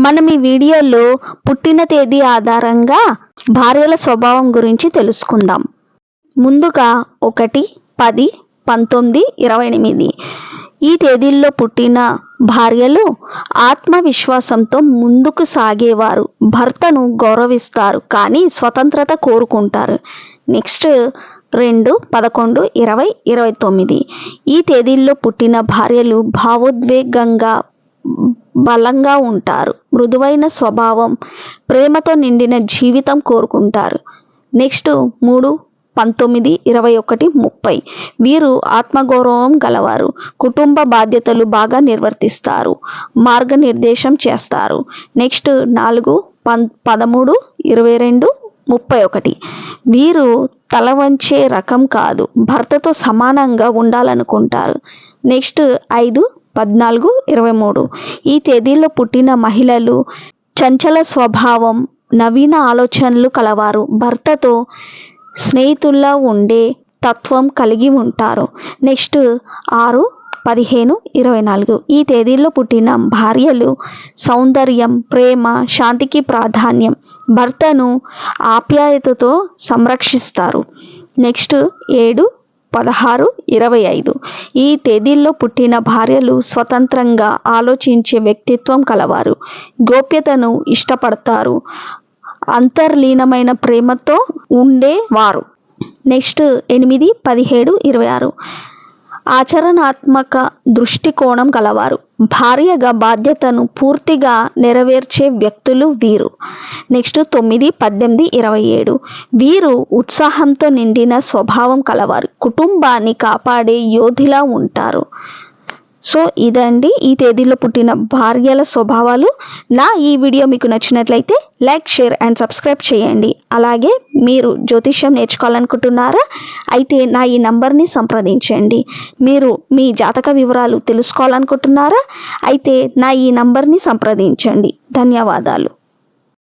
మనం ఈ వీడియోలో పుట్టిన తేదీ ఆధారంగా భార్యల స్వభావం గురించి తెలుసుకుందాం. ముందుగా 1, 10, 19, 28 ఈ తేదీల్లో పుట్టిన భార్యలు ఆత్మవిశ్వాసంతో ముందుకు సాగేవారు, భర్తను గౌరవిస్తారు, కానీ స్వతంత్రత కోరుకుంటారు. నెక్స్ట్ 2, 11, 20, 29 ఈ తేదీల్లో పుట్టిన భార్యలు భావోద్వేగంగా బలంగా ఉంటారు, మృదువైన స్వభావం, ప్రేమతో నిండిన జీవితం కోరుకుంటారు. నెక్స్ట్ 3, 19, 21, 30 వీరు ఆత్మగౌరవం గలవారు, కుటుంబ బాధ్యతలు బాగా నిర్వర్తిస్తారు, మార్గనిర్దేశం చేస్తారు. నెక్స్ట్ 4, 13, 22, 31 వీరు తల వంచే రకం కాదు, భర్తతో సమానంగా ఉండాలనుకుంటారు. నెక్స్ట్ 5, 14, 23 ఈ తేదీల్లో పుట్టిన మహిళలు చంచల స్వభావం, నవీన ఆలోచనలు కలవారు, భర్తతో స్నేహితుల్లా ఉండే తత్వం కలిగి ఉంటారు. నెక్స్ట్ 6, 15, 24 ఈ తేదీల్లో పుట్టిన భార్యలు సౌందర్యం, ప్రేమ, శాంతికి ప్రాధాన్యం, భర్తను ఆప్యాయతతో సంరక్షిస్తారు. నెక్స్ట్ 7, 16, 25 ఈ తేదీల్లో పుట్టిన భార్యలు స్వతంత్రంగా ఆలోచించే వ్యక్తిత్వం కలవారు, గోప్యతను ఇష్టపడతారు, అంతర్లీనమైన ప్రేమతో ఉండేవారు. నెక్స్ట్ 8, 17, 26 ఆచరణాత్మక దృష్టికోణం కలవారు, భార్యగా బాధ్యతను పూర్తిగా నెరవేర్చే వ్యక్తులు వీరు. నెక్స్ట్ 9, 18, 27 వీరు ఉత్సాహంతో నిండిన స్వభావం కలవారు, కుటుంబాన్ని కాపాడే యోధిలా ఉంటారు. సో ఇదండి ఈ తేదీలో పుట్టిన భార్యల స్వభావాలు. నా ఈ వీడియో మీకు నచ్చినట్లయితే లైక్, షేర్ అండ్ సబ్స్క్రైబ్ చేయండి. అలాగే మీరు జ్యోతిష్యం నేర్చుకోవాలనుకుంటున్నారా? అయితే నా ఈ నంబర్ని సంప్రదించండి. మీరు మీ జాతక వివరాలు తెలుసుకోవాలనుకుంటున్నారా? అయితే నా ఈ నంబర్ని సంప్రదించండి. ధన్యవాదాలు.